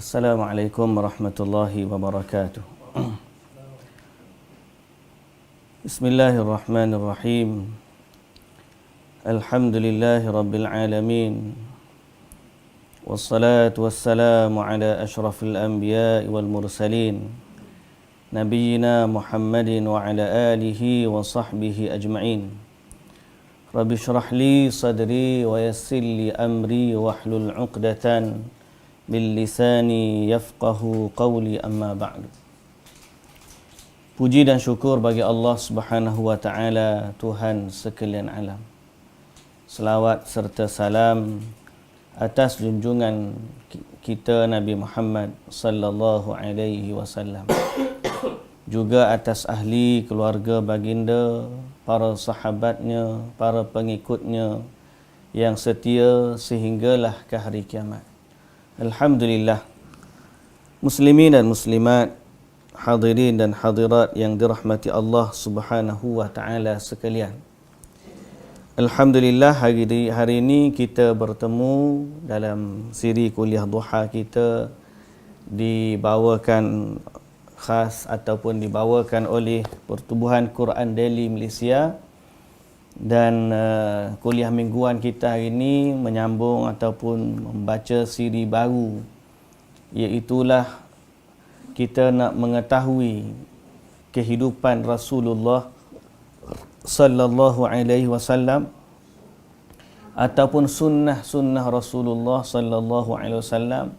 Assalamualaikum warahmatullahi wabarakatuh. Bismillahirrahmanirrahim. Alhamdulillahi rabbil alamin. Wassalatu wassalamu ala ashrafil anbiya'i wal mursalin. Nabiyyina Muhammadin wa ala alihi wa sahbihi ajma'in. Rabbi shrah li sadri wa yassir li amri wahlul 'uqdatan bil lisani yafqahu qawli, amma ba'du. Puji dan syukur bagi Allah Subhanahu wa taala, Tuhan sekalian alam. Selawat serta salam atas junjungan kita Nabi Muhammad sallallahu alaihi wasallam. Juga atas ahli keluarga baginda, para sahabatnya, para pengikutnya yang setia sehinggalah ke hari kiamat. Alhamdulillah, muslimin dan muslimat, hadirin dan hadirat yang dirahmati Allah Subhanahu wa taala sekalian. Alhamdulillah, hari ini kita bertemu dalam siri kuliah duha kita, dibawakan khas ataupun dibawakan oleh Pertubuhan Quran Daily Malaysia. Dan kuliah mingguan kita hari ini menyambung ataupun membaca siri baru, iaitulah kita nak mengetahui kehidupan Rasulullah sallallahu alaihi wasallam ataupun sunnah-sunnah Rasulullah sallallahu alaihi wasallam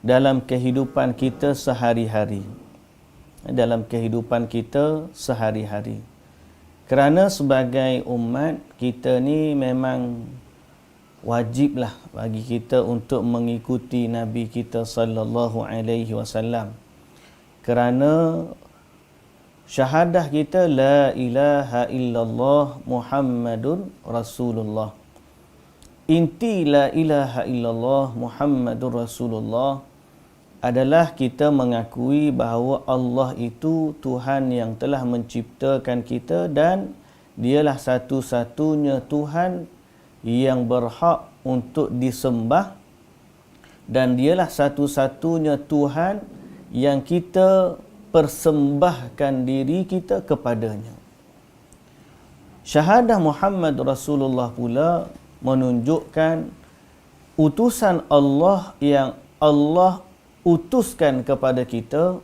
dalam kehidupan kita sehari-hari. Dalam kehidupan kita sehari-hari. Kerana sebagai umat kita ni memang wajiblah bagi kita untuk mengikuti Nabi kita sallallahu alaihi wasallam. Kerana syahadah kita la ilaha illallah Muhammadun Rasulullah. Inti la ilaha illallah Muhammadun Rasulullah adalah kita mengakui bahawa Allah itu Tuhan yang telah menciptakan kita dan dialah satu-satunya Tuhan yang berhak untuk disembah dan dialah satu-satunya Tuhan yang kita persembahkan diri kita kepadanya. Syahadah Muhammad Rasulullah pula menunjukkan utusan Allah yang Allah utuskan kepada kita,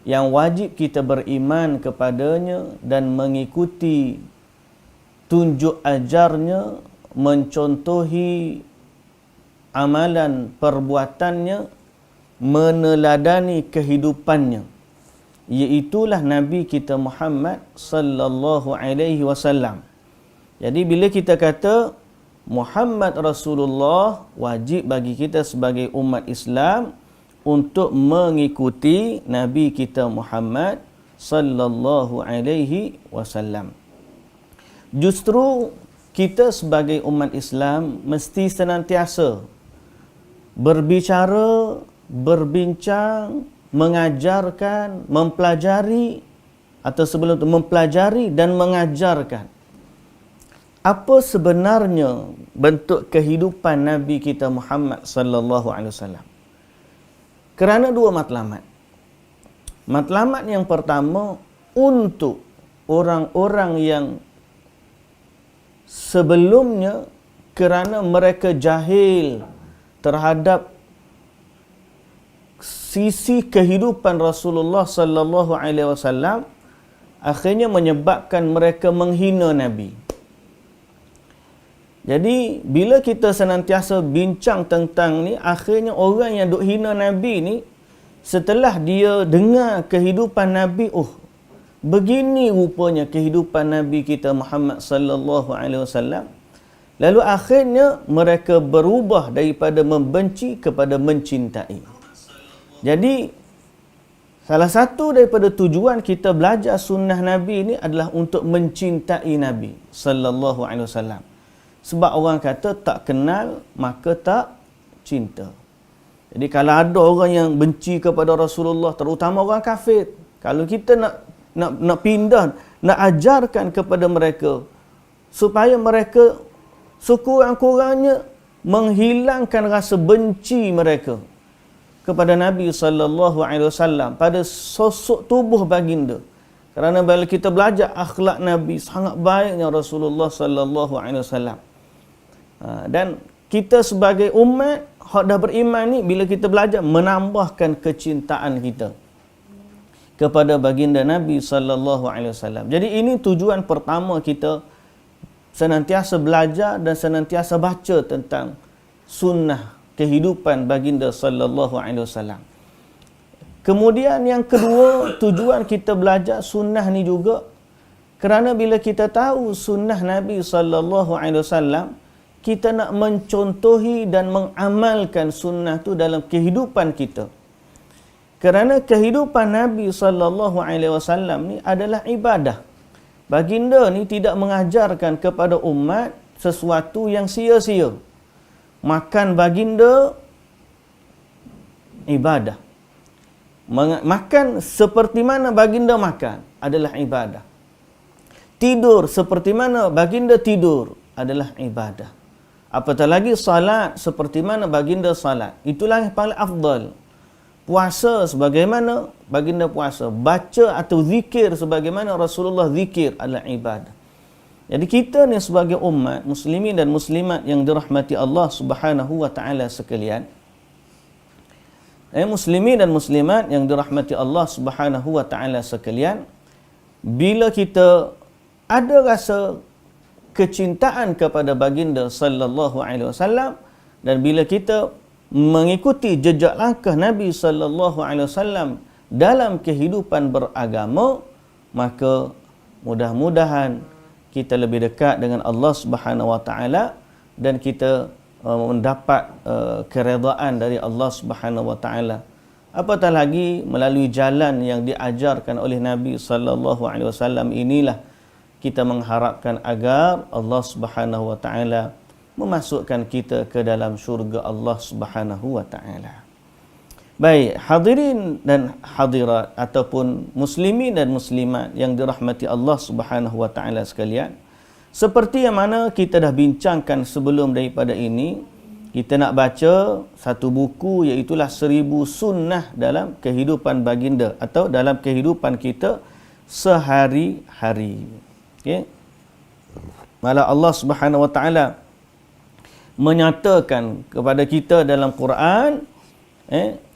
yang wajib kita beriman kepadanya dan mengikuti tunjuk ajarnya, mencontohi amalan perbuatannya, meneladani kehidupannya. Iaitulah Nabi kita Muhammad sallallahu alaihi wasallam. Jadi bila kita kata Muhammad Rasulullah, wajib bagi kita sebagai umat Islam untuk mengikuti Nabi kita Muhammad sallallahu alaihi wasallam. Justru kita sebagai umat Islam mesti senantiasa berbicara, berbincang, mengajarkan, mempelajari atau sebelum itu mempelajari dan mengajarkan apa sebenarnya bentuk kehidupan Nabi kita Muhammad sallallahu alaihi wasallam. Kerana dua matlamat. Matlamat yang pertama, untuk orang-orang yang sebelumnya kerana mereka jahil terhadap sisi kehidupan Rasulullah sallallahu alaihi wasallam, akhirnya menyebabkan mereka menghina Nabi. Jadi bila kita senantiasa bincang tentang ni, akhirnya orang yang duk hina Nabi ni, setelah dia dengar kehidupan Nabi, begini rupanya kehidupan Nabi kita Muhammad sallallahu alaihi wasallam. Lalu akhirnya mereka berubah daripada membenci kepada mencintai. Jadi salah satu daripada tujuan kita belajar sunnah Nabi ni adalah untuk mencintai Nabi sallallahu alaihi wasallam. Sebab orang kata tak kenal maka tak cinta. Jadi kalau ada orang yang benci kepada Rasulullah, terutama orang kafir, kalau kita nak pindah, nak ajarkan kepada mereka supaya mereka sekurang-kurangnya menghilangkan rasa benci mereka kepada Nabi sallallahu alaihi wasallam, pada sosok tubuh baginda. Kerana bila kita belajar akhlak Nabi, sangat baiknya Rasulullah sallallahu alaihi wasallam. Dan kita sebagai umat hak dah beriman ni, bila kita belajar menambahkan kecintaan kita kepada baginda Nabi sallallahu alaihi wasallam. Jadi ini tujuan pertama kita senantiasa belajar dan senantiasa baca tentang sunnah kehidupan baginda sallallahu alaihi wasallam. Kemudian yang kedua, tujuan kita belajar sunnah ni juga kerana bila kita tahu sunnah Nabi sallallahu alaihi wasallam, kita nak mencontohi dan mengamalkan sunnah tu dalam kehidupan kita. Kerana kehidupan Nabi sallallahu alaihi wasallam ni adalah ibadah. Baginda ni tidak mengajarkan kepada umat sesuatu yang sia-sia. Makan baginda ibadah. Makan seperti mana baginda makan adalah ibadah. Tidur seperti mana baginda tidur adalah ibadah. Apatah lagi salat seperti mana baginda salat, itulah yang paling afdal. Puasa sebagaimana baginda puasa, baca atau zikir sebagaimana Rasulullah zikir adalah ibadah. Jadi kita ni sebagai umat muslimin dan muslimat yang dirahmati Allah Subhanahu wa taala sekalian, muslimin dan muslimat yang dirahmati Allah Subhanahu wa taala sekalian, bila kita ada rasa kecintaan kepada baginda sallallahu alaihi wasallam dan bila kita mengikuti jejak langkah Nabi sallallahu alaihi wasallam dalam kehidupan beragama, maka mudah-mudahan kita lebih dekat dengan Allah Subhanahu wa taala dan kita mendapat keredaan dari Allah Subhanahu wa taala. Apatah lagi melalui jalan yang diajarkan oleh Nabi sallallahu alaihi wasallam inilah kita mengharapkan agar Allah Subhanahu wa taala memasukkan kita ke dalam syurga Allah Subhanahu wa taala. Baik, hadirin dan hadirat ataupun muslimin dan muslimat yang dirahmati Allah Subhanahu wa taala sekalian, seperti yang mana kita dah bincangkan sebelum daripada ini, kita nak baca satu buku iaitu 1000 sunnah dalam kehidupan baginda atau dalam kehidupan kita sehari-hari. Okey. Malah Allah Subhanahu wa taala menyatakan kepada kita dalam Quran,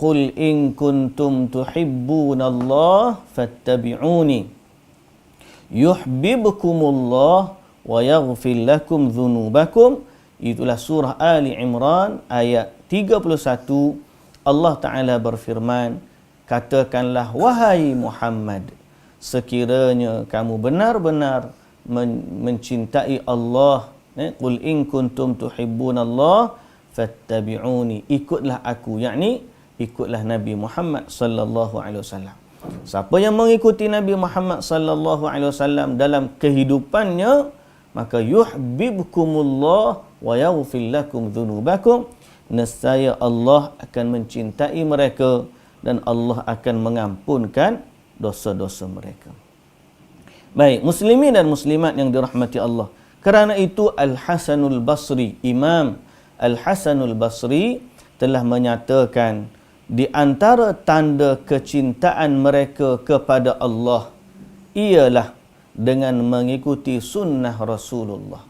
qul in kuntum tuhibbunallaha fattabi'uni yuhibbukumullah wa yaghfir lakum dzunubakum. Itulah surah Ali Imran ayat 31. Allah Ta'ala berfirman, katakanlah wahai Muhammad, sekiranya kamu benar-benar mencintai Allah, qul in kuntum tuhibbunallaha fattabi'uni, ikutlah aku, yakni ikutlah Nabi Muhammad sallallahu alaihi wasallam. Siapa yang mengikuti Nabi Muhammad sallallahu alaihi wasallam dalam kehidupannya, maka yuhibbukumullah wa yaghfir lakum dzunubakum, nescaya Allah akan mencintai mereka dan Allah akan mengampunkan dosa-dosa mereka. Baik, muslimin dan muslimat yang dirahmati Allah, kerana itu Al-Hasanul Basri, Imam Al-Hasanul Basri telah menyatakan di antara tanda kecintaan mereka kepada Allah ialah dengan mengikuti sunnah Rasulullah.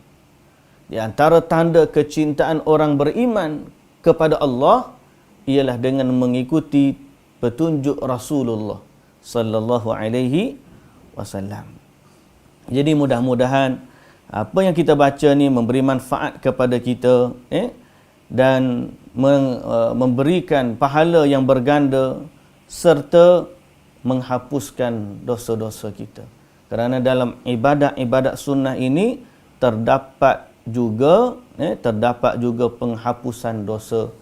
Di antara tanda kecintaan orang beriman kepada Allah ialah dengan mengikuti petunjuk Rasulullah sallallahu alaihi wasallam. Jadi mudah-mudahan apa yang kita baca ni memberi manfaat kepada kita, dan memberikan pahala yang berganda serta menghapuskan dosa-dosa kita. Kerana dalam ibadat-ibadat sunnah ini terdapat juga penghapusan dosa,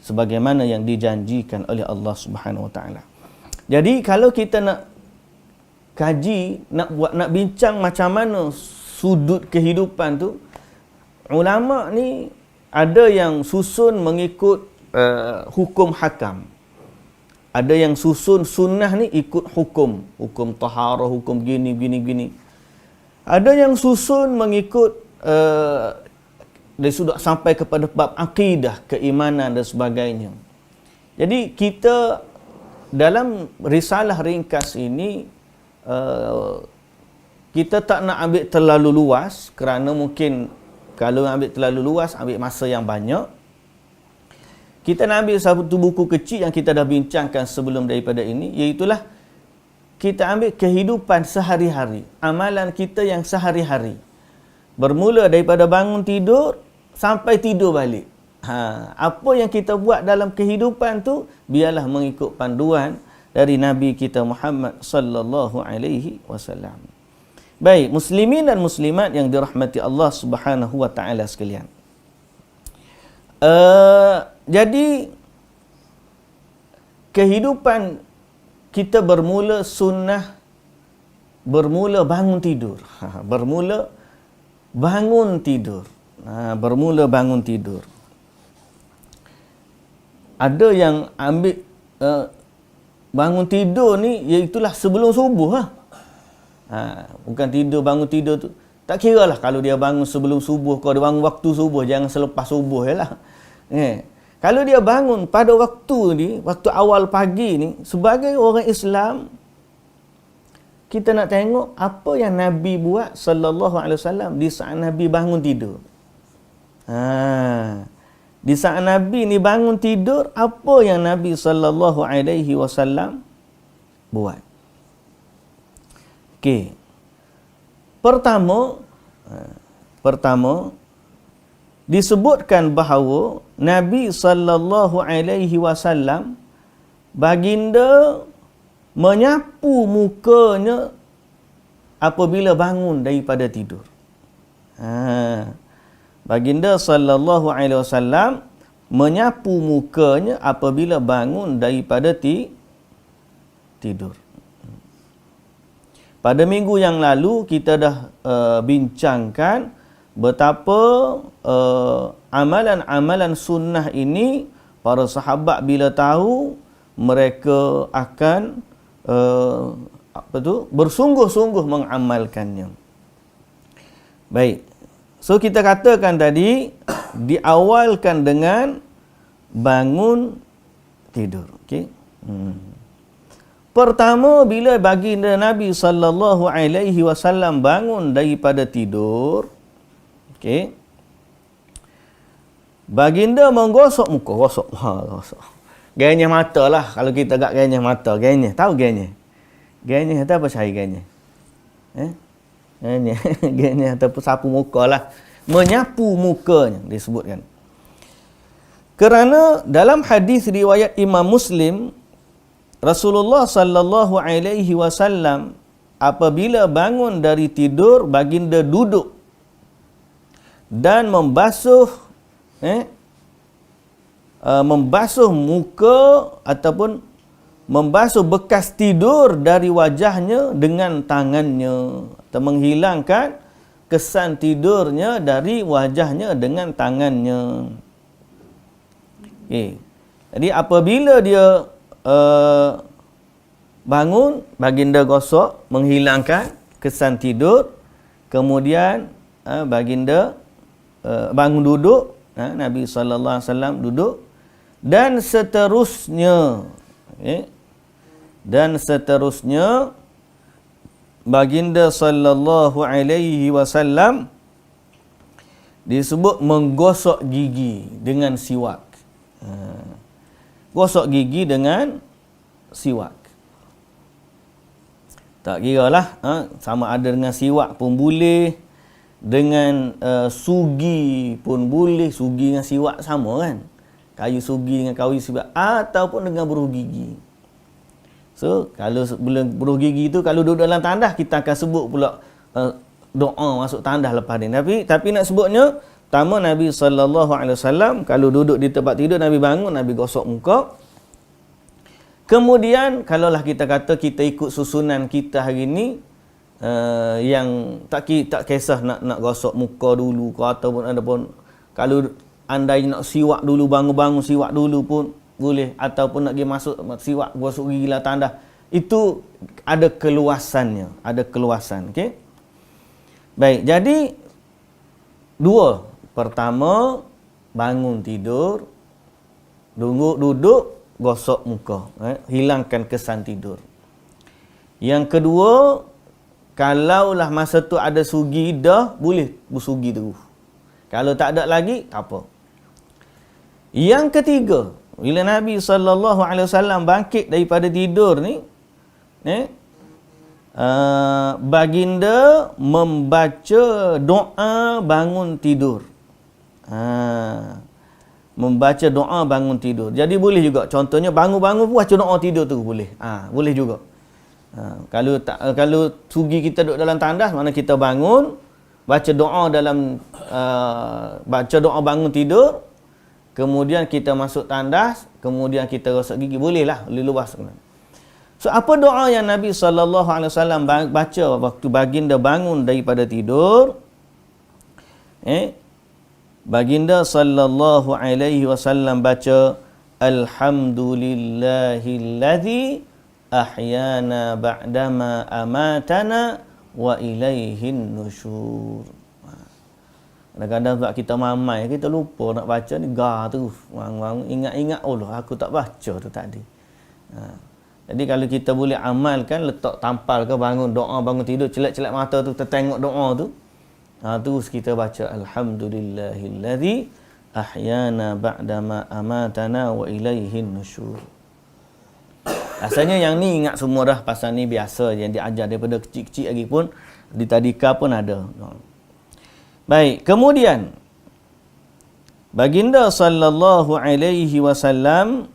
sebagaimana yang dijanjikan oleh Allah Subhanahu wa taala. Jadi kalau kita nak kaji, nak bincang macam mana sudut kehidupan tu, ulama ni ada yang susun mengikut hukum hakam. Ada yang susun sunnah ni ikut hukum taharah, hukum gini. Ada yang susun mengikut dari sudah sampai kepada bab akidah, keimanan dan sebagainya. Jadi kita dalam risalah ringkas ini kita tak nak ambil terlalu luas, kerana mungkin kalau ambil terlalu luas ambil masa yang banyak. Kita nak ambil satu buku kecil yang kita dah bincangkan sebelum daripada ini, iaitulah kita ambil kehidupan sehari-hari, amalan kita yang sehari-hari. Bermula daripada bangun tidur sampai tidur balik. Apa yang kita buat dalam kehidupan tu biarlah mengikut panduan dari Nabi kita Muhammad sallallahu alaihi wasallam. Baik, muslimin dan muslimat yang dirahmati Allah Subhanahu wa taala sekalian. Jadi kehidupan kita bermula sunnah, bermula bangun tidur. Bermula bangun tidur. Bermula bangun tidur. Ada yang ambil bangun tidur ni iaitulah sebelum subuh . Bukan tidur, bangun tidur tu tak kira lah kalau dia bangun sebelum subuh, kalau dia bangun waktu subuh, jangan selepas subuh je lah. Kalau dia bangun pada waktu ni, waktu awal pagi ni, sebagai orang Islam, kita nak tengok apa yang Nabi buat sallallahu alaihi wasallam di saat Nabi bangun tidur. Di saat Nabi ni bangun tidur, apa yang Nabi sallallahu alaihi wasallam buat? Okey. Pertama disebutkan bahawa Nabi sallallahu alaihi wasallam baginda menyapu mukanya apabila bangun daripada tidur. Baginda sallallahu alaihi wasallam menyapu mukanya apabila bangun daripada tidur. Pada minggu yang lalu kita dah bincangkan betapa amalan-amalan sunnah ini para sahabat bila tahu mereka akan bersungguh-sungguh mengamalkannya. Baik. So kita katakan tadi diawalkan dengan bangun tidur. Okey. Pertama, bila baginda Nabi sallallahu alaihi wasallam bangun daripada tidur, okey, baginda menggosok muka, gosok. Gayanya mata lah, kalau kita agak gayanya mata, gayanya, tahu gayanya? Gayanya atau apa cari gayanya? Gayanya ataupun sapu muka lah. Menyapu mukanya disebutkan. Kerana dalam hadis riwayat Imam Muslim, Rasulullah sallallahu alaihi wasallam apabila bangun dari tidur, baginda duduk dan membasuh muka ataupun membasuh bekas tidur dari wajahnya dengan tangannya, atau menghilangkan kesan tidurnya dari wajahnya dengan tangannya. Okay. Jadi apabila dia bangun, baginda gosok, menghilangkan kesan tidur, kemudian baginda bangun duduk, Nabi sallallahu alaihi wasallam duduk, dan seterusnya, dan seterusnya baginda sallallahu alaihi wasallam disebut menggosok gigi dengan siwak. Gosok gigi dengan siwak. Tak kiralah sama ada dengan siwak pun boleh, dengan sugi pun boleh. Sugi dengan siwak sama kan? Kayu sugi dengan kayu siwak, ataupun dengan buruh gigi. So kalau buruh gigi tu kalau duduk dalam tandas, kita akan sebut pula doa masuk tandas lepas ni. Tapi nak sebutnya, pertama Nabi SAW kalau duduk di tempat tidur, Nabi bangun, Nabi gosok muka. Kemudian kalaulah kita kata kita ikut susunan kita hari ni, yang tak kisah nak gosok muka dulu ke, ataupun kalau andai nak siwak dulu, bangun-bangun siwak dulu pun boleh, ataupun nak pergi masuk siwak gosok gigi lah tandas, itu ada keluasannya, ada keluasan. Okey. Baik, jadi Pertama, bangun tidur, duduk gosok muka, hilangkan kesan tidur. Yang kedua, kalaulah masa tu ada sugi dah, boleh bersugi terus. Kalau tak ada lagi, tak apa. Yang ketiga, bila Nabi SAW bangkit daripada tidur ni, baginda membaca doa bangun tidur. Membaca doa bangun tidur. Jadi boleh juga. Contohnya bangun-bangun pun baca doa tidur tu boleh. Boleh juga. Kalau sugi kita duduk dalam tandas, mana kita bangun, baca doa dalam baca doa bangun tidur, kemudian kita masuk tandas, kemudian kita gosok gigi, bolehlah, boleh luas. So apa doa yang Nabi SAW baca waktu baginda bangun daripada tidur? Baginda sallallahu alaihi wasallam baca alhamdulillahilladzi ahyana ba'dama amatana wa ilaihin nusyur. Kadang-kadang sebab kita mamai, kita lupa nak baca ni, terus ingat-ingat, Allah aku tak baca tu tadi. Jadi kalau kita boleh amalkan, letak tampal ke bangun doa bangun tidur, celak-celak mata tu kita tengok doa tu, terus kita baca alhamdulillahilladzi ahyana ba'dama amatana wa ilaihin nusyur. Asalnya yang ni ingat semua dah, pasal ni biasa yang diajar daripada kecil-kecil lagi pun, di tadika pun ada. Baik, kemudian baginda sallallahu alaihi wasallam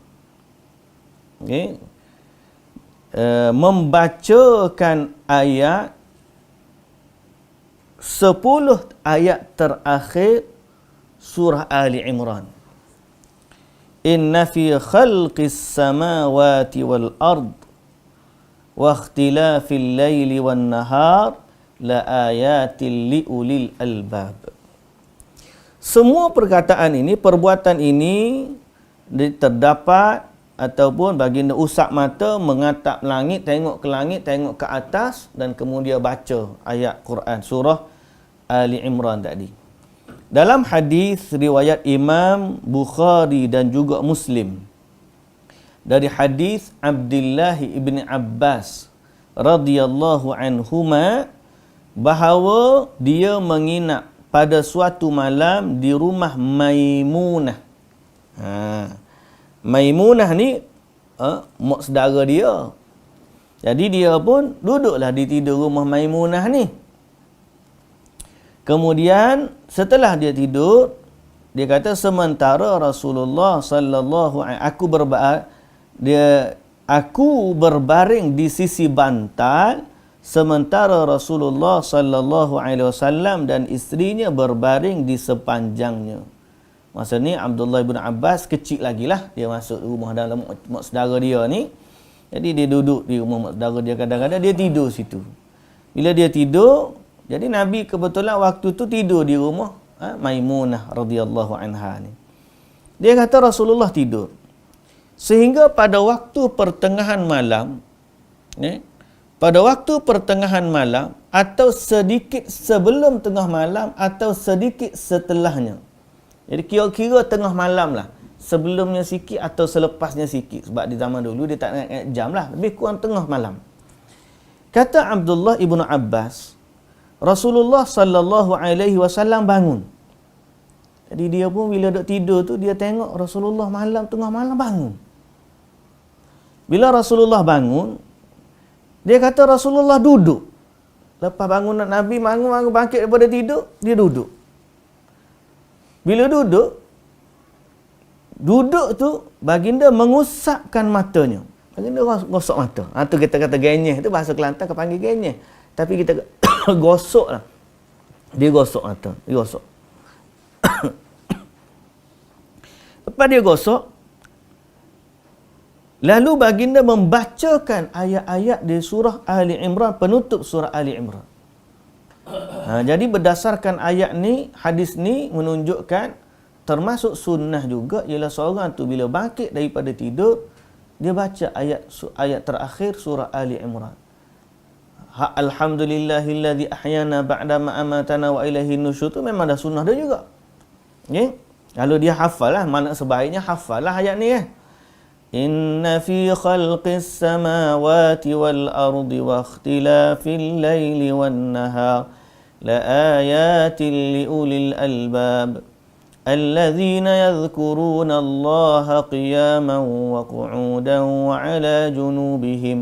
membacakan ayat 10 ayat terakhir surah Ali Imran. Inna fi khalqis samawati wal ard wa ikhtilafil laili wan nahar la ayatil liulil albab. Semua perkataan ini, perbuatan ini terdapat ataupun baginda usap mata, mengatap langit, tengok ke langit, tengok ke atas, dan kemudian baca ayat Quran surah Ali Imran tadi. Dalam hadis riwayat Imam Bukhari dan juga Muslim, dari hadis Abdullah ibn Abbas radhiyallahu anhuma, bahawa dia menginap pada suatu malam di rumah Maimunah. Maimunah ni mak saudara dia. Jadi dia pun duduklah di tidur rumah Maimunah ni. Kemudian setelah dia tidur, dia kata sementara Rasulullah sallallahu aku berbaring di sisi bantal, sementara Rasulullah sallallahu alaihi wasallam dan isterinya berbaring di sepanjangnya. Masa ni Abdullah bin Abbas kecil lagi lah, dia masuk rumah dalam mak saudara dia ni. Jadi dia duduk di rumah mak saudara dia, kadang-kadang dia tidur situ. Bila dia tidur, jadi Nabi kebetulan waktu tu tidur di rumah Maimunah radhiyallahu anha ni. Dia kata Rasulullah tidur. Sehingga pada waktu pertengahan malam, pada waktu pertengahan malam atau sedikit sebelum tengah malam atau sedikit setelahnya. Jadi kira-kira tengah malam lah. Sebelumnya sikit atau selepasnya sikit. Sebab di zaman dulu dia tak ingat jam lah. Lebih kurang tengah malam. Kata Abdullah ibnu Abbas, Rasulullah sallallahu alaihi wasallam bangun. Jadi dia pun bila duduk tidur tu, dia tengok Rasulullah tengah malam bangun. Bila Rasulullah bangun, dia kata Rasulullah duduk. Lepas bangun Nabi bangun bangkit daripada tidur, dia duduk. Bila duduk tu baginda mengusapkan matanya. Baginda gosok mata. Tu kita kata genyeh, tu bahasa Kelantan kita panggil genyeh. Tapi kita gosok lah. Dia gosok mata, dia gosok. Lepas dia gosok, lalu baginda membacakan ayat-ayat di surah Ali Imran, penutup surah Ali Imran. Jadi berdasarkan ayat ni, hadis ni menunjukkan termasuk sunnah juga ialah seorang tu bila bangkit daripada tidur, dia baca ayat terakhir surah Ali Imran. Alhamdulillahilladzi ahyana ba'dama amatana wa ilaihin nusyur, tu memang dah sunnah dia juga. Kalau dia hafal lah, mana sebaiknya hafal lah ayat ni . Inna fi khalqis samawati wal ardi wa ikhtilafil laili wan nahar la ayatin li ulil albab الذين يذكرون الله قياما وقعودا وعلى جنوبهم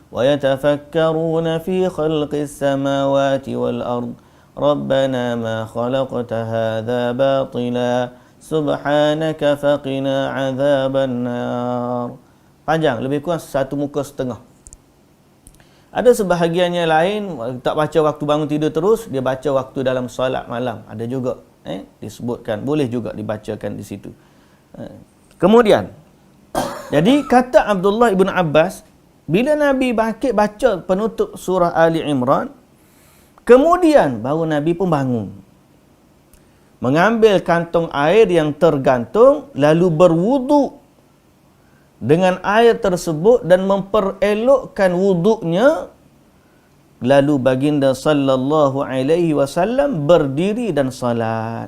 ويتفكرون في خلق السماوات والأرض ربنا ما خلقت هذا باطلا سبحانك فقنا عذاب النار. Panjang, lebih kurang 1 muka setengah. Ada sebahagiannya lain tak baca waktu bangun tidur terus, dia baca waktu dalam solat malam. Ada juga disebutkan, boleh juga dibacakan di situ. Kemudian, jadi kata Abdullah ibn Abbas, bila Nabi bangkit baca penutup surah Ali Imran, kemudian baru Nabi pun bangun, mengambil kantong air yang tergantung, lalu berwuduk dengan air tersebut dan memperelokkan wuduknya. Lalu baginda sallallahu alaihi wasallam berdiri dan salat.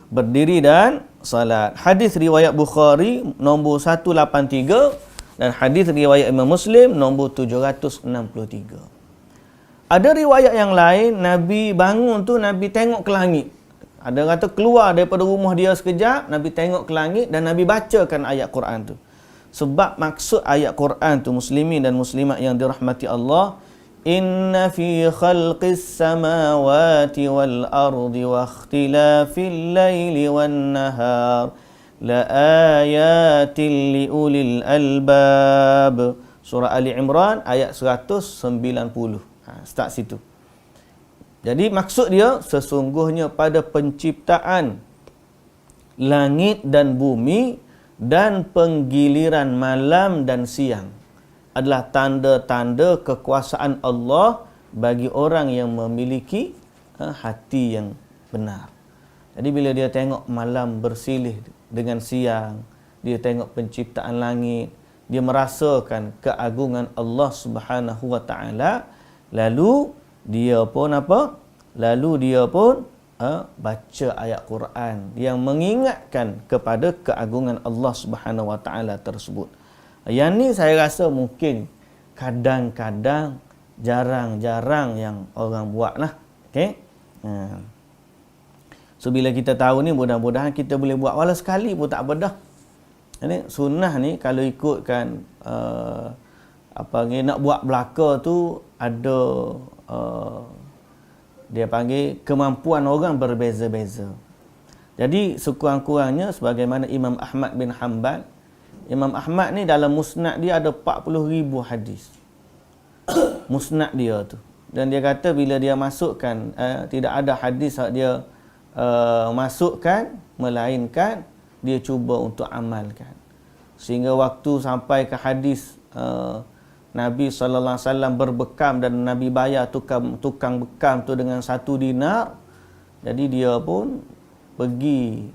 Berdiri dan salat. Hadis riwayat Bukhari nombor 183 dan hadis riwayat Imam Muslim nombor 763. Ada riwayat yang lain, Nabi bangun tu Nabi tengok ke langit. Ada kata keluar daripada rumah dia sekejap, Nabi tengok ke langit dan Nabi bacakan ayat Quran tu. Sebab maksud ayat Quran tu, muslimin dan muslimat yang dirahmati Allah, inna fi khalqis samawati wal ardi wa ikhtilafil laili wan nahar la ayatin li ulil albab. Surah Ali Imran ayat 190. Start situ. Jadi maksud dia, sesungguhnya pada penciptaan langit dan bumi dan penggiliran malam dan siang adalah tanda-tanda kekuasaan Allah bagi orang yang memiliki hati yang benar. Jadi bila dia tengok malam bersilih dengan siang, dia tengok penciptaan langit, dia merasakan keagungan Allah Subhanahu wa taala, lalu dia pun apa? Lalu dia pun baca ayat Quran yang mengingatkan kepada keagungan Allah Subhanahu wa taala tersebut. Yang ni saya rasa mungkin kadang-kadang jarang-jarang yang orang buatlah. Okey. So bila kita tahu ni, mudah-mudahan kita boleh buat walau sekali pun tak apa dah. Ini sunnah ni kalau ikutkan nak buat belaka tu ada dia panggil kemampuan orang berbeza-beza. Jadi sekurang-kurangnya sebagaimana Imam Ahmad bin Hanbal, Imam Ahmad ni dalam musnad dia ada 40,000 hadis. Musnad dia tu. Dan dia kata bila dia masukkan tidak ada hadis dia masukkan, melainkan dia cuba untuk amalkan. Sehingga waktu sampai ke hadis Nabi SAW berbekam dan Nabi bayar tukang bekam tu dengan 1 dinar. Jadi dia pun pergi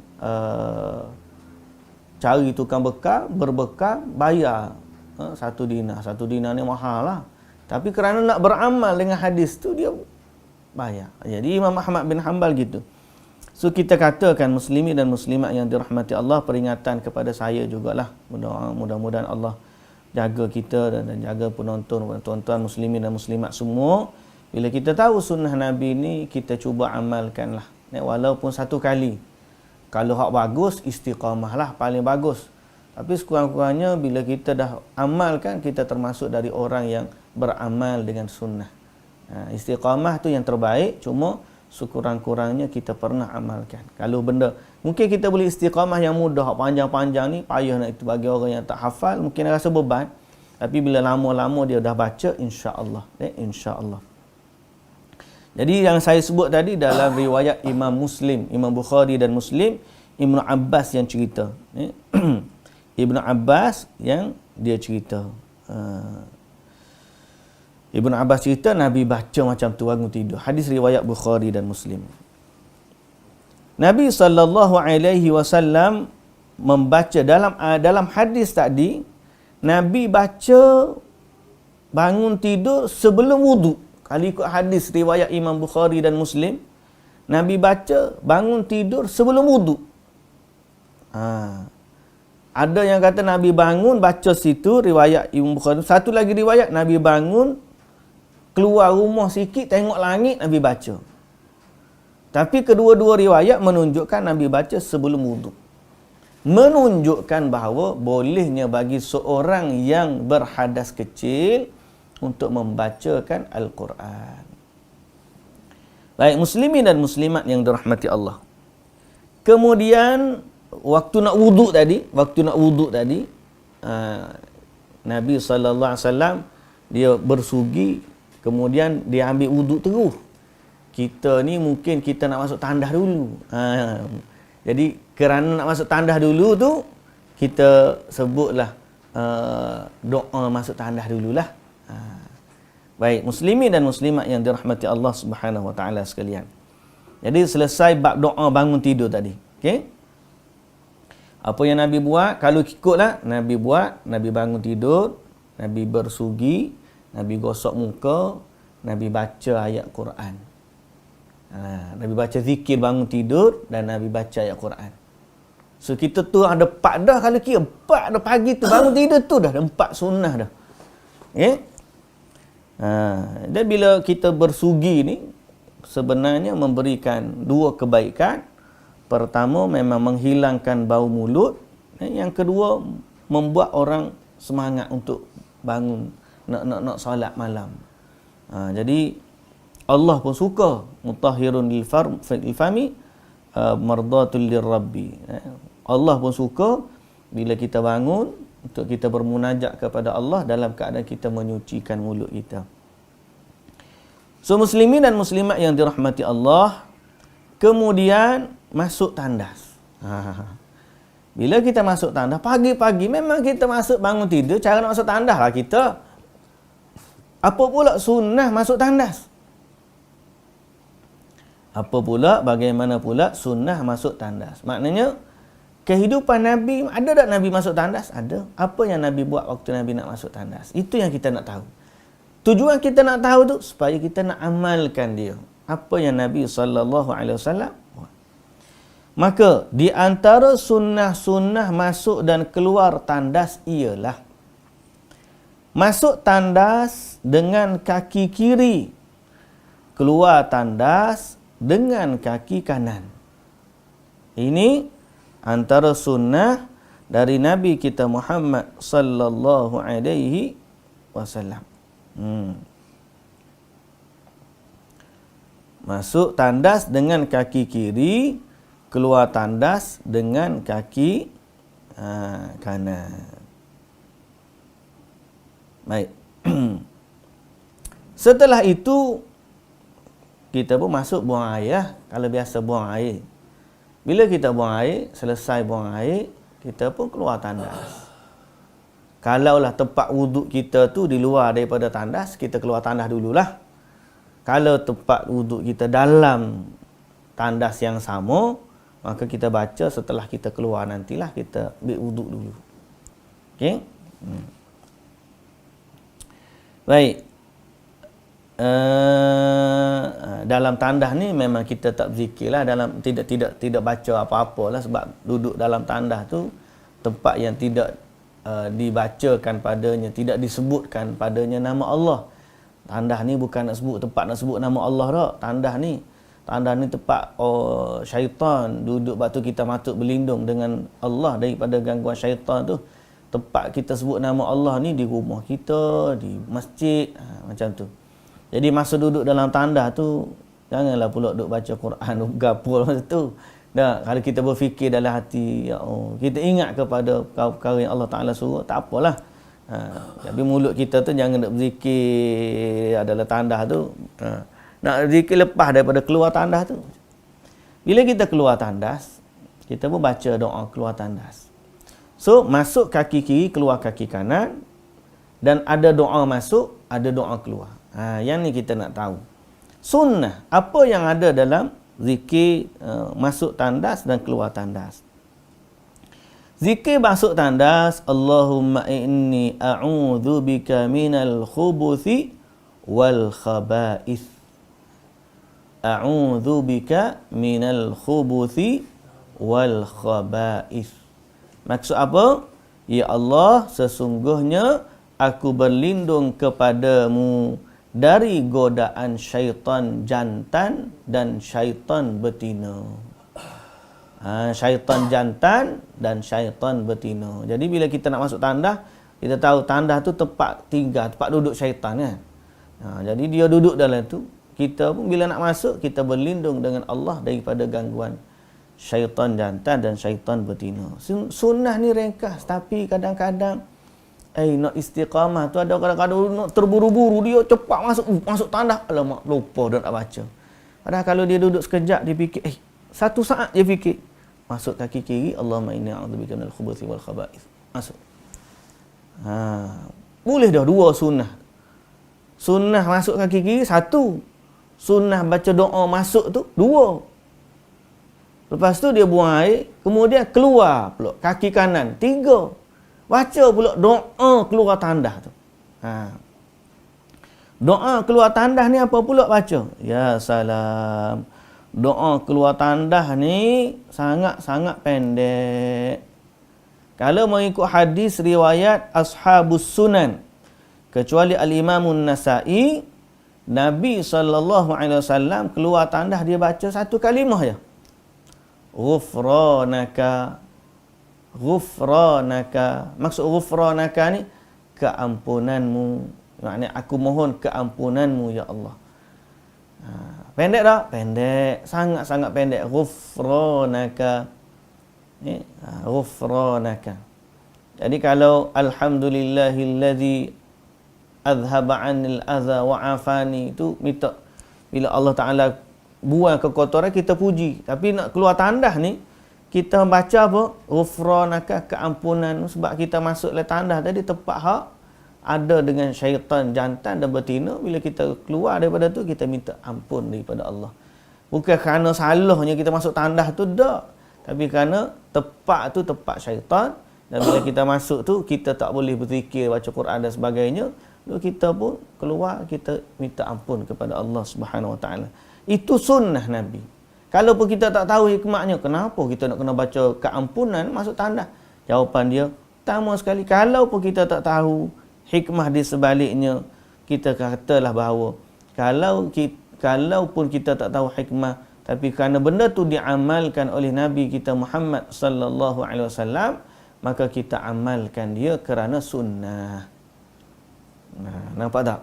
cari tukang bekam, berbekam, bayar 1 dinar. 1 dinar ni mahal lah. Tapi kerana nak beramal dengan hadis tu, dia bayar. Jadi Imam Ahmad bin Hanbal gitu. So kita katakan muslimin dan muslimat yang dirahmati Allah, peringatan kepada saya jugalah. Mudah-mudahan Allah jaga kita dan jaga penonton, tuan-tuan muslimin dan muslimat semua. Bila kita tahu sunnah Nabi ni, kita cuba amalkanlah. Walaupun 1 kali. Kalau hak bagus, istiqamah lah paling bagus. Tapi sekurang-kurangnya bila kita dah amalkan, kita termasuk dari orang yang beramal dengan sunnah. Istiqamah tu yang terbaik, cuma sekurang-kurangnya kita pernah amalkan. Kalau benda, mungkin kita boleh istiqamah yang mudah, panjang-panjang ni, payah nak itu bagi orang yang tak hafal, mungkin rasa beban. Tapi bila lama-lama dia dah baca, insya-Allah. Insya-Allah. Jadi yang saya sebut tadi dalam riwayat Imam Muslim, Imam Bukhari dan Muslim, Ibnu Abbas yang cerita. Ibnu Abbas yang dia cerita. Ibnu Abbas cerita Nabi baca macam tu bangun tidur. Hadis riwayat Bukhari dan Muslim. Nabi SAW membaca dalam hadis tadi, Nabi baca bangun tidur sebelum wuduk. Kalau ikut hadis riwayat Imam Bukhari dan Muslim, Nabi baca bangun tidur sebelum wuduk. Ada yang kata Nabi bangun baca situ, riwayat Imam Bukhari. Satu lagi riwayat Nabi bangun keluar rumah sikit tengok langit Nabi baca. Tapi kedua-dua riwayat menunjukkan Nabi baca sebelum wuduk. Menunjukkan bahawa bolehnya bagi seorang yang berhadas kecil untuk membacakan Al-Quran. Baik, muslimin dan muslimat yang dirahmati Allah. Kemudian waktu nak wuduk tadi, Nabi SAW dia bersugi, kemudian dia ambil wuduk terus. Kita ni mungkin kita nak masuk tandas dulu. Jadi kerana nak masuk tandas dulu tu, kita sebutlah doa masuk tandas dululah. Baik, muslimin dan muslimat yang dirahmati Allah Subhanahu wa taala sekalian. Jadi selesai bab doa bangun tidur tadi. Okey? Apa yang Nabi buat? Kalau ikutlah Nabi buat, Nabi bangun tidur, Nabi bersugi, Nabi gosok muka, Nabi baca ayat Quran. Nabi baca zikir bangun tidur dan Nabi baca ayat Quran. So kita tu ada 4 dah, kalau kira 4 dah pagi tu bangun tidur tu dah 4 sunnah dah. Okey? Dan bila kita bersugi ni sebenarnya memberikan 2 kebaikan. Pertama memang menghilangkan bau mulut, yang kedua membuat orang semangat untuk bangun nak solat malam. Jadi Allah pun suka mutahhirun lil fami mardatul lirabbi. Allah pun suka bila kita bangun untuk kita bermunajat kepada Allah dalam keadaan kita menyucikan mulut kita. So muslimin dan muslimat yang dirahmati Allah, kemudian masuk tandas. Bila kita masuk tandas, pagi-pagi memang kita masuk bangun tidur, cara nak masuk tandas lah kita. Apa pula sunnah masuk tandas? Apa pula, bagaimana pula sunnah masuk tandas? Maknanya, kehidupan Nabi, ada tak Nabi masuk tandas? Ada. Apa yang Nabi buat waktu Nabi nak masuk tandas? Itu yang kita nak tahu. Tujuan kita nak tahu tu supaya kita nak amalkan dia. Apa yang Nabi SAW buat. Maka, di antara sunnah-sunnah masuk dan keluar tandas ialah masuk tandas dengan kaki kiri, keluar tandas dengan kaki kanan. Ini antara sunnah dari Nabi kita Muhammad sallallahu alaihi wasallam. Masuk tandas dengan kaki kiri, keluar tandas dengan kaki kanan. Baik. Setelah itu kita pun masuk buang air lah. Kalau biasa buang air. Bila kita buang air, selesai buang air, kita pun keluar tandas. Kalaulah tempat wuduk kita tu di luar daripada tandas, kita keluar tandas dululah. Kalau tempat wuduk kita dalam tandas yang sama, maka kita baca setelah kita keluar nantilah kita ambil wuduk dulu. Okey? Baik. Dalam tandas ni memang kita tak berzikirlah, dalam tidak baca apa-apalah, sebab duduk dalam tandas tu tempat yang tidak dibacakan padanya, tidak disebutkan padanya nama Allah. Tandas ni bukan nak sebut tempat nak sebut nama Allah dah. Tandas ni tempat syaitan duduk, batu kita matut berlindung dengan Allah daripada gangguan syaitan tu. Tempat kita sebut nama Allah ni di rumah kita, di masjid, macam tu. Jadi masa duduk dalam tandas tu, janganlah pula duduk baca Quran, gapul macam tu. Dah, kalau kita berfikir dalam hati, ya Allah, kita ingat kepada perkara yang Allah Ta'ala suruh, tak apalah. Tapi mulut kita tu jangan nak berzikir adalah tandas tu. Nak berzikir lepas daripada keluar tandas tu. Bila kita keluar tandas, kita pun baca doa keluar tandas. So, masuk kaki kiri, keluar kaki kanan. Dan ada doa masuk, ada doa keluar. Yang ni kita nak tahu. Sunnah, apa yang ada dalam zikir masuk tandas dan keluar tandas. Zikir masuk tandas, Allahumma inni a'udzu bika minal khubuthi wal khaba'ith. A'udzu bika minal khubuthi wal khaba'ith. Maksud apa? Ya Allah, sesungguhnya aku berlindung kepadamu dari godaan syaitan jantan dan syaitan betina. Syaitan jantan dan syaitan betina. Jadi bila kita nak masuk tandah, kita tahu tandah tu tempat tinggal, tempat duduk syaitan kan. Jadi dia duduk dalam tu. Kita pun bila nak masuk, kita berlindung dengan Allah daripada gangguan syaitan jantan dan syaitan betina. Sunnah ni ringkas, tapi kadang-kadang nak istiqamah tu ada kadang-kadang nak terburu-buru, dia cepat masuk tandah, alamak lupa dah nak baca. Padahal kalau dia duduk sekejap, dia fikir satu saat dia fikir, masuk kaki kiri, Allahumma inni a'udzubika minal khubuthi wal khaba'ith, masuk. Boleh dah dua sunnah. Sunnah masuk kaki kiri satu, sunnah baca doa masuk tu dua. Lepas tu dia buang air, kemudian keluar pula kaki kanan, tiga. Baca pula doa keluar tandah tu. Doa keluar tandah ni apa pula baca? Ya salam. Doa keluar tandah ni sangat-sangat pendek. Kalau mengikut hadis riwayat Ashabus Sunan, kecuali Al-Imamun Nasa'i, Nabi SAW keluar tandah dia baca satu kalimah je. Ghufranaka. Ghufranaka. Maksud ghufranaka ni keampunanmu. Maknanya aku mohon keampunanmu ya Allah. Pendek tak? Pendek. Sangat-sangat pendek. Ghufranaka. Ghufranaka. Jadi kalau alhamdulillahillazi azhaba 'anil adza wa 'afani, itu minta bila Allah Taala buang kekotoran kita puji. Tapi nak keluar tandah ni kita baca apa? Ghufranaka, keampunan. Sebab kita masuk le tandah tadi tempat hak ada dengan syaitan jantan dan betina. Bila kita keluar daripada tu, kita minta ampun daripada Allah. Bukan kerana salahnya kita masuk tandah tu, tak. Tapi kerana tempat tu tempat syaitan. Dan bila kita masuk tu, kita tak boleh berzikir, baca Quran dan sebagainya. Lalu kita pun keluar, kita minta ampun kepada Allah Subhanahu Wa Taala. Itu sunnah Nabi. Kalau pun kita tak tahu hikmahnya, kenapa kita nak kena baca keampunan masuk tandah? Jawapan dia, pertama sekali, kalau pun kita tak tahu hikmah di sebaliknya, kita katalah bahawa kalau pun kita tak tahu hikmah, tapi kerana benda tu diamalkan oleh Nabi kita Muhammad sallallahu alaihi wasallam, maka kita amalkan dia kerana sunnah. Nampak tak?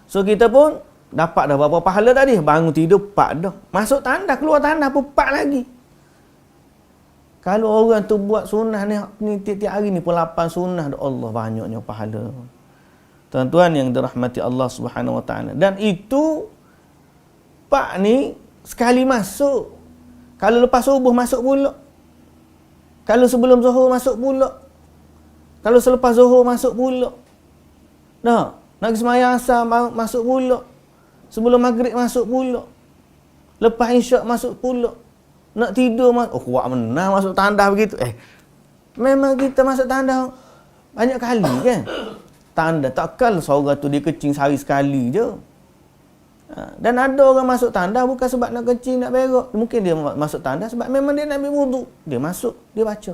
So kita pun dapat dah berapa pahala tadi? Bangun tidur 4 dah. Masuk tandah, keluar tandah pun 4 lagi. Kalau orang tu buat sunnah ni tiap-tiap hari ni pun 8 sunnah, Allah banyaknya pahala. Tuan-tuan yang dirahmati Allah Subhanahu Wa Taala. Dan itu 4 ni sekali masuk. Kalau lepas subuh masuk pula. Kalau sebelum zuhur masuk pula. Kalau selepas zuhur masuk pula. Dah, nak pergi sembahyang asar masuk pula. Sebelum maghrib masuk pula. Lepas isyak masuk pula. Nak tidur kuat menang masuk tandah begitu. Memang kita masuk tandah banyak kali kan. Tandah takkan seorang tu dia kencing sehari sekali je. Dan ada orang masuk tandah bukan sebab nak kencing, nak berak. Mungkin dia masuk tandah sebab memang dia nak ambil wuduk. Dia masuk, dia baca.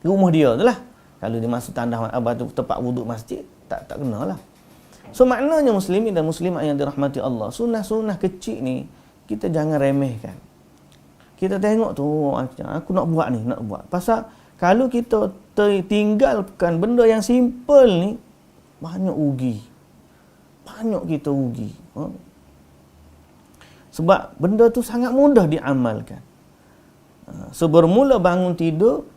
Rumah dia tu lah. Kalau dia masuk tandah tempat wuduk masjid, tak kenalah. So maknanya muslimin dan muslimat yang dirahmati Allah, sunnah-sunnah kecil ni kita jangan remehkan. Kita tengok tu, aku nak buat ni, nak buat. Pasal kalau kita tinggalkan benda yang simple ni, banyak rugi. Banyak kita rugi. Sebab benda tu sangat mudah diamalkan. So bermula bangun tidur,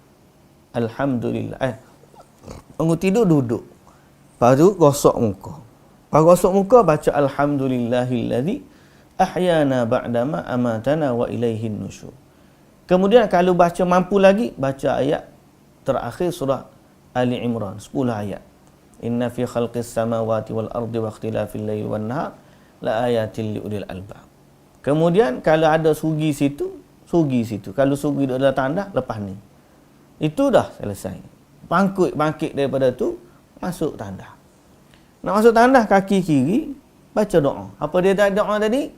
alhamdulillah. Bangun tidur duduk. Lepas tu gosok muka. Lepas gosok muka baca alhamdulillahillazi ahyana ba'dama amatana wa ilaihin nusyur. Kemudian kalau baca mampu lagi, baca ayat terakhir surah Ali Imran, 10 ayat. Inna fi khalqis samawati wal ardi wa ikhtilafil laili wan nahar la ayatil liulil albab. Kemudian kalau ada sugi situ. Kalau sugi ada tanda, lepas ni. Itu dah selesai. Bangkit daripada tu, masuk tandah. Nak masuk tandah, kaki kiri, baca doa. Apa dia doa tadi?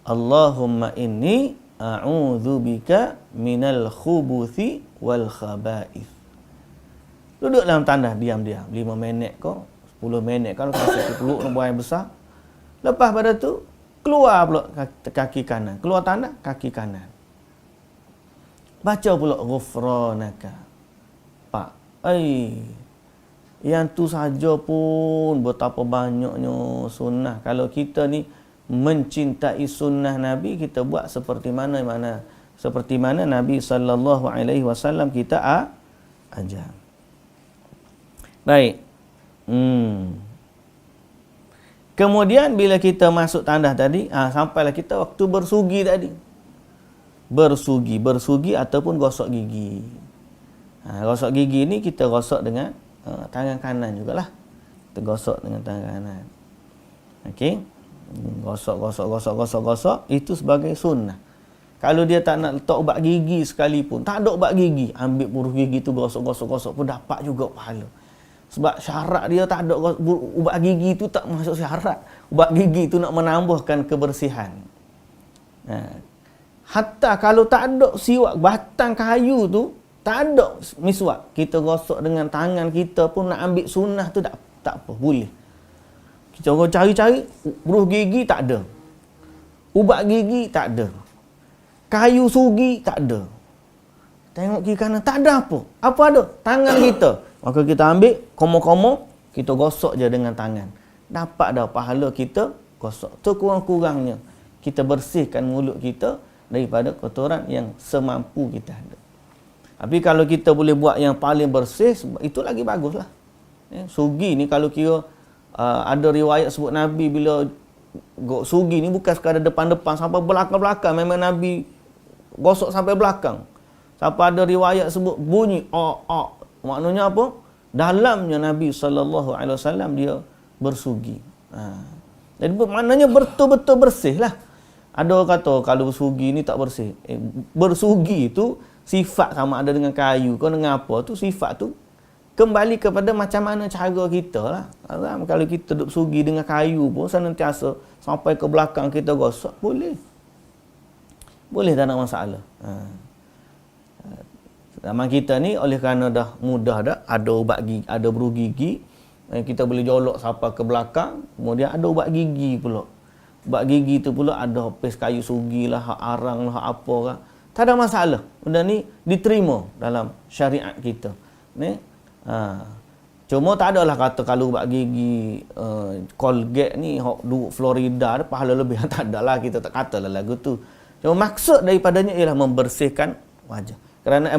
Allahumma inni a'udzubika minal khubuthi wal khaba'ith. Duduk dalam tandas diam-diam 5 minit ke 10 minit kalau kasih peluk buang yang besar. Lepas pada tu keluar pula kaki kanan, keluar tandas kaki kanan. Baca pula ghufranaka. Pak, yang tu saja pun betapa banyaknya sunnah. Kalau kita ni mencintai sunnah Nabi, kita buat seperti mana Nabi sallallahu alaihi wasallam kita ajar. Baik. Kemudian bila kita masuk tandas tadi, sampailah kita waktu bersugi tadi. Bersugi ataupun gosok gigi. Gosok gigi ni kita gosok dengan tangan kanan jugalah. Kita gosok dengan tangan kanan. Okey. Gosok itu sebagai sunnah. Kalau dia tak nak letak ubat gigi sekalipun, tak ada ubat gigi, ambil buruh gigi tu gosok pun dapat juga pahala. Sebab syarat dia tak ada ubat gigi tu, tak masuk syarat. Ubat gigi tu nak menambahkan kebersihan. Hatta kalau tak ada siwak batang kayu tu, tak ada miswak, kita gosok dengan tangan kita pun nak ambil sunnah tu tak apa, boleh. Kita orang cari-cari, buruh gigi tak ada. Ubat gigi tak ada. Kayu sugi tak ada. Tengok kiri kanan, tak ada apa. Apa ada? Tangan kita. Maka kita ambil, komo-komo, kita gosok je dengan tangan. Dapat dah pahala kita gosok. Tu kurang-kurangnya. Kita bersihkan mulut kita daripada kotoran yang semampu kita ada. Tapi kalau kita boleh buat yang paling bersih, itu lagi baguslah. Sugi ni kalau kira ada riwayat sebut Nabi bila sugi ni bukan sekadar depan-depan, sampai belakang-belakang. Memang Nabi gosok sampai belakang. Sampai ada riwayat sebut bunyi maknanya apa? Dalamnya Nabi SAW dia bersugi. Jadi maknanya betul-betul bersih lah. Ada orang kata kalau bersugi ni tak bersih. Bersugi tu sifat sama ada dengan kayu ke dengan apa tu, sifat tu kembali kepada macam mana cara kita lah. Kalau kita duduk sugi dengan kayu pun senantiasa sampai ke belakang kita gosok, boleh. Boleh, tak ada masalah. Zaman kita ni oleh kerana dah mudah dah, ada ubat gigi, ada buruh gigi, kita boleh jolok sampai ke belakang, kemudian ada ubat gigi pula. Ubat gigi tu pula ada pes kayu sugi lah, arang lah, apa lah. Tak ada masalah. Benda ni diterima dalam syariat kita. Ni, cuma tak adalah kata kalau ubat gigi Colgate ni duduk Florida ada pahala lebih. Tak adalah, kita tak katalah lagu tu. Cuma maksud daripadanya ialah membersihkan wajah. Kerana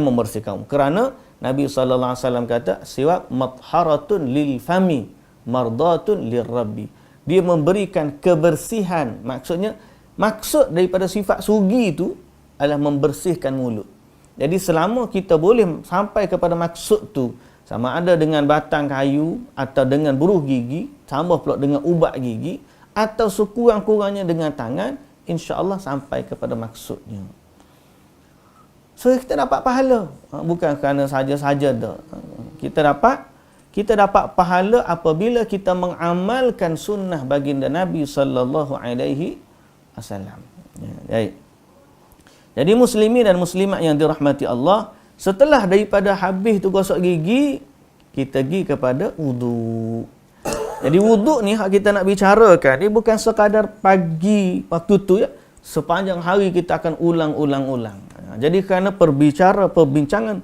Nabi SAW kata siwak matharatun lil fami mardatun lir rabbi. Dia memberikan kebersihan. Maksud daripada sifat sugi itu adalah membersihkan mulut. Jadi selama kita boleh sampai kepada maksud tu, sama ada dengan batang kayu atau dengan buruh gigi, tambah pula dengan ubat gigi, atau sekurang-kurangnya dengan tangan, insya-Allah sampai kepada maksudnya. So kita dapat pahala. Bukan kerana saja-saja dah. Kita dapat pahala apabila kita mengamalkan sunnah baginda Nabi sallallahu alaihi wasallam. Baik. Jadi muslimin dan muslimat yang dirahmati Allah, setelah daripada habis tu gosok gigi, kita pergi kepada wudu. Jadi wudu ni hak kita nak bicarakan, dia bukan sekadar pagi waktu tu ya, sepanjang hari kita akan ulang-ulang. Jadi kerana perbincangan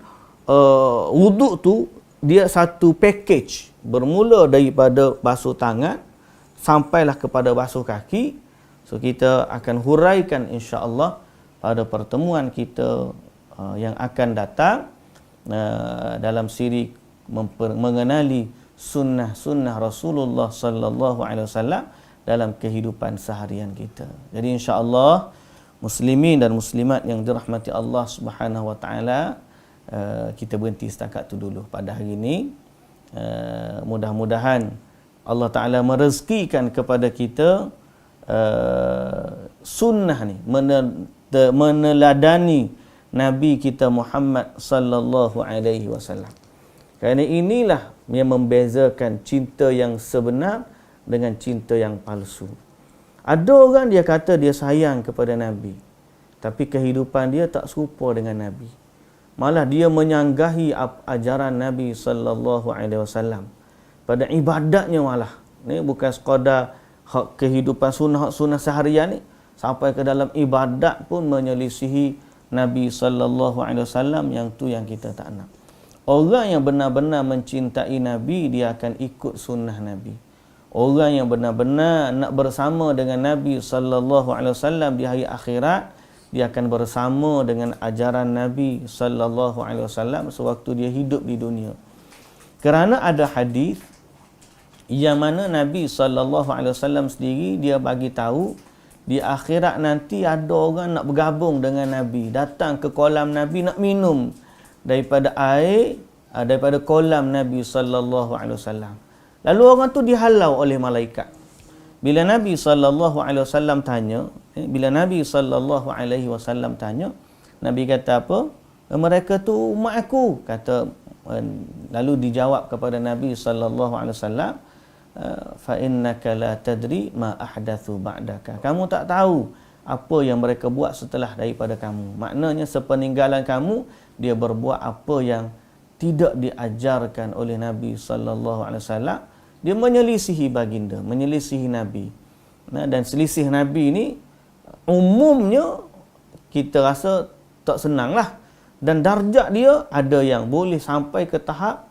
wudu tu dia satu package, bermula daripada basuh tangan sampailah kepada basuh kaki. So kita akan huraikan insya-Allah pada pertemuan kita yang akan datang dalam siri mengenali sunnah-sunnah Rasulullah sallallahu alaihi wasallam dalam kehidupan seharian kita. Jadi insya-Allah muslimin dan muslimat yang dirahmati Allah Subhanahu wa taala, kita berhenti setakat tu dulu pada hari ini. Mudah-mudahan Allah taala merezekikan kepada kita sunnah ni, meneladani Nabi kita Muhammad sallallahu alaihi wasallam. Kerana inilah yang membezakan cinta yang sebenar dengan cinta yang palsu. Ada orang dia kata dia sayang kepada Nabi. Tapi kehidupan dia tak serupa dengan Nabi. Malah dia menyanggahi ajaran Nabi sallallahu alaihi wasallam pada ibadatnya malah. Ni bukan sekadar kehidupan sunnah seharian ni, sampai ke dalam ibadat pun menyelisihi Nabi sallallahu alaihi wasallam, yang tu yang kita tak nak. Orang yang benar-benar mencintai Nabi, dia akan ikut sunnah Nabi. Orang yang benar-benar nak bersama dengan Nabi sallallahu alaihi wasallam di hari akhirat, dia akan bersama dengan ajaran Nabi sallallahu alaihi wasallam sewaktu dia hidup di dunia. Kerana ada hadis yang mana Nabi sallallahu alaihi wasallam sendiri dia bagi tahu di akhirat nanti ada orang nak bergabung dengan Nabi, datang ke kolam Nabi nak minum daripada air daripada kolam Nabi sallallahu alaihi wasallam. Lalu orang tu dihalau oleh malaikat. Bila Nabi sallallahu alaihi wasallam tanya, Nabi kata apa? Mereka tu umat aku, kata. Lalu dijawab kepada Nabi sallallahu alaihi wasallam, fa innaka la tadri ma ahdathu ba'daka. Kamu tak tahu apa yang mereka buat setelah daripada kamu. Maknanya sepeninggalan kamu, dia berbuat apa yang tidak diajarkan oleh Nabi sallallahu alaihi wasallam. Dia menyelisihi baginda, menyelisihi Nabi. Dan selisih Nabi ni umumnya kita rasa tak senanglah. Dan darjat dia ada yang boleh sampai ke tahap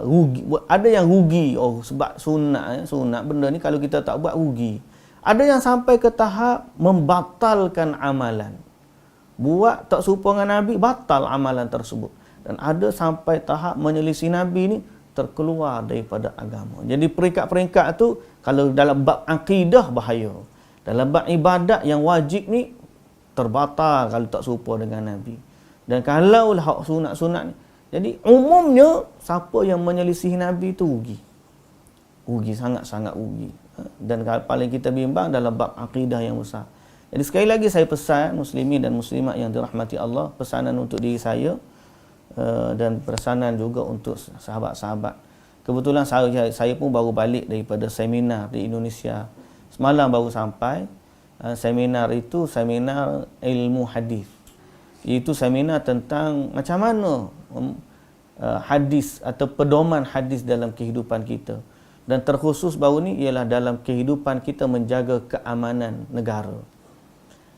rugi. Ada yang rugi sebab sunat benda ni kalau kita tak buat rugi. Ada yang sampai ke tahap membatalkan amalan. Buat tak serupa dengan Nabi, batal amalan tersebut. Dan ada sampai tahap menyelisih Nabi ni, terkeluar daripada agama. Jadi peringkat-peringkat tu kalau dalam bab akidah bahaya. Dalam bab ibadat yang wajib ni terbatal kalau tak serupa dengan Nabi. Dan kalau hak sunat-sunat ni, jadi umumnya siapa yang menyelisih Nabi tu rugi. Rugi, sangat-sangat rugi. Dan paling kita bimbang dalam bab akidah yang besar. Jadi sekali lagi saya pesan muslimin dan muslimat yang dirahmati Allah, pesanan untuk diri saya dan pesanan juga untuk sahabat-sahabat. Kebetulan saya pun baru balik daripada seminar di Indonesia. Semalam baru sampai. Seminar itu seminar ilmu hadis. Itu seminar tentang macam mana hadis atau pedoman hadis dalam kehidupan kita. Dan terkhusus baru ni ialah dalam kehidupan kita menjaga keamanan negara.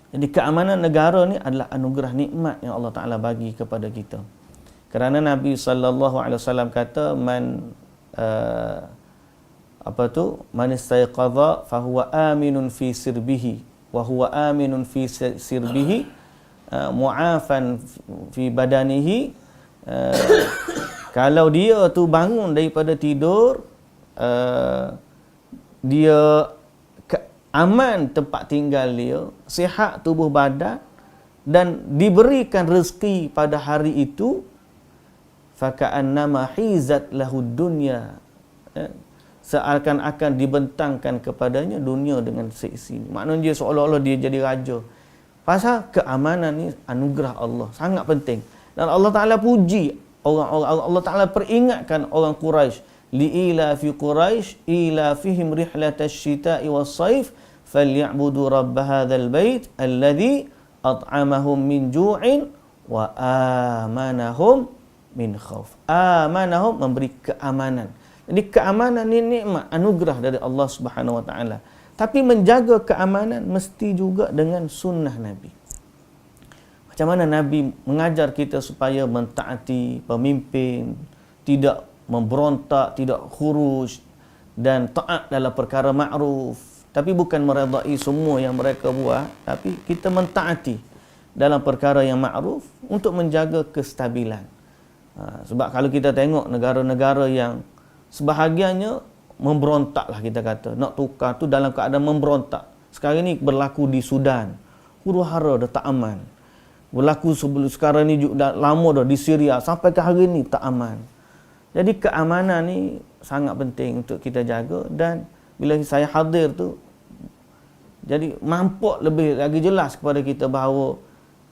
Jadi keamanan negara ni adalah anugerah nikmat yang Allah Ta'ala bagi kepada kita. Kerana Nabi sallallahu alaihi wasallam kata man istayqadha fahuwa aminun fi sirbihi wa huwa aminun fi sirbihi mu'afan fi badanihi. Kalau dia tu bangun daripada tidur, dia aman tempat tinggal dia, sihat tubuh badan dan diberikan rezeki pada hari itu, faka'annama hizat lahud dunya, seakan-akan dibentangkan kepadanya dunia dengan seisi. Maknanya dia seolah-olah dia jadi raja. Pasal keamanan ni anugerah Allah, sangat penting. Dan Allah Ta'ala puji orang-orang, Allah Ta'ala peringatkan orang Quraisy, li'ila fi Quraisy ila fihim rihlatash shita'i was-saif falyabudu rabb hadzal bait alladhi at'amahum min ju'in wa amanahum min khauf. Amanahum, memberi keamanan. Jadi keamanan ni nikmat, anugerah dari Allah Subhanahu wa taala. Tapi menjaga keamanan mesti juga dengan sunnah Nabi. Macam mana Nabi mengajar kita supaya mentaati pemimpin, tidak memberontak, tidak khuruj dan taat dalam perkara ma'ruf. Tapi bukan meredai semua yang mereka buat, tapi kita mentaati dalam perkara yang ma'ruf untuk menjaga kestabilan. Sebab kalau kita tengok negara-negara yang sebahagiannya memberontaklah, kita kata nak tukar tu dalam keadaan memberontak. Sekarang ni berlaku di Sudan, huru-hara dah tak aman. Berlaku sebelum sekarang ni juga lama dah di Syria, sampai ke hari ni tak aman. Jadi keamanan ni sangat penting untuk kita jaga. Dan bila saya hadir tu, jadi nampak lebih lagi jelas kepada kita bahawa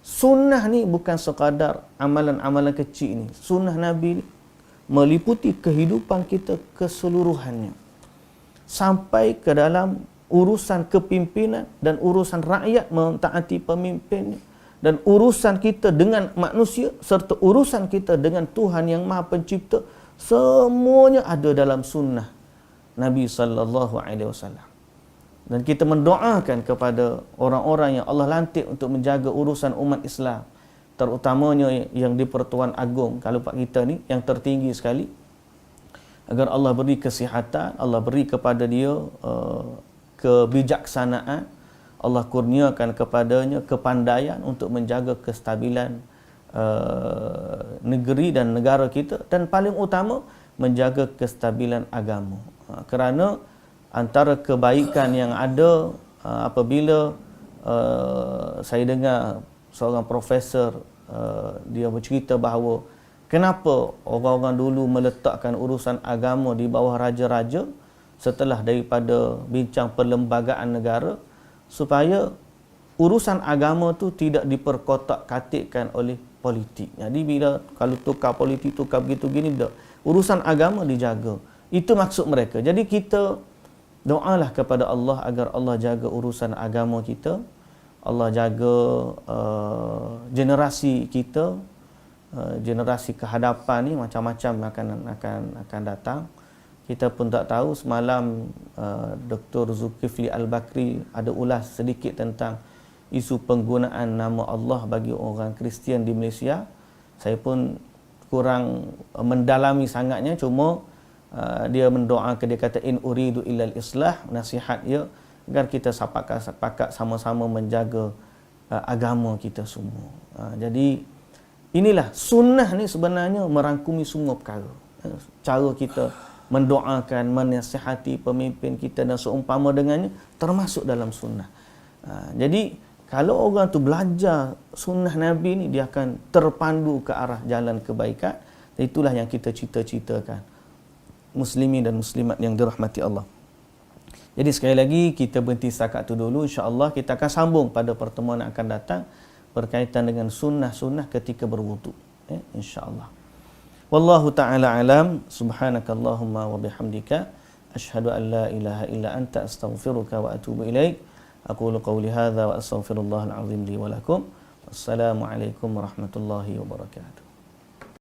sunnah ni bukan sekadar amalan-amalan kecil ni. Sunnah Nabi ni meliputi kehidupan kita keseluruhannya. Sampai ke dalam urusan kepimpinan dan urusan rakyat mentaati pemimpinnya, dan urusan kita dengan manusia serta urusan kita dengan Tuhan yang Maha Pencipta, semuanya ada dalam sunnah Nabi sallallahu alaihi wasallam. Dan kita mendoakan kepada orang-orang yang Allah lantik untuk menjaga urusan umat Islam, terutamanya yang di Pertuan Agong Kalupat kita ni, yang tertinggi sekali, agar Allah beri kesihatan, Allah beri kepada dia kebijaksanaan, Allah kurniakan kepadanya kepandaian untuk menjaga kestabilan negeri dan negara kita, dan paling utama menjaga kestabilan agama. Kerana antara kebaikan yang ada apabila saya dengar seorang profesor dia bercerita bahawa kenapa orang-orang dulu meletakkan urusan agama di bawah raja-raja setelah daripada bincang perlembagaan negara, supaya urusan agama tu tidak diperkotak-katikkan oleh politik. Jadi bila kalau tukar politik, tukar begitu gini, tak. Urusan agama dijaga. Itu maksud mereka. Jadi kita doalah kepada Allah agar Allah jaga urusan agama kita, Allah jaga generasi kita, generasi kehadapan ni macam-macam akan datang. Kita pun tak tahu. Semalam Dr. Zulkifli Al-Bakri ada ulas sedikit tentang isu penggunaan nama Allah bagi orang Kristian di Malaysia. Saya pun kurang mendalami sangatnya, cuma dia mendoakan, dia kata in uridu illal islah, nasihat dia agar kita sepakat sama-sama menjaga agama kita semua. Jadi inilah sunnah ni sebenarnya merangkumi semua perkara. Cara kita mendoakan, menasihati pemimpin kita dan seumpama dengannya termasuk dalam sunnah. Jadi kalau orang tu belajar sunnah Nabi ni, dia akan terpandu ke arah jalan kebaikan. Itulah yang kita cita-citakan, muslimin dan muslimat yang dirahmati Allah. Jadi sekali lagi kita berhenti setakat tu dulu. InsyaAllah kita akan sambung pada pertemuan yang akan datang berkaitan dengan sunnah-sunnah ketika berwudu. InsyaAllah. Wallahu ta'ala alam. Subhanakallahumma wa bihamdika ashhadu an la ilaha illa anta astaghfiruka wa atubu ilaik. Aqulu qawli hadha wa astaghfirullahal azim li wa lakum. Wassalamualaikum warahmatullahi wabarakatuh.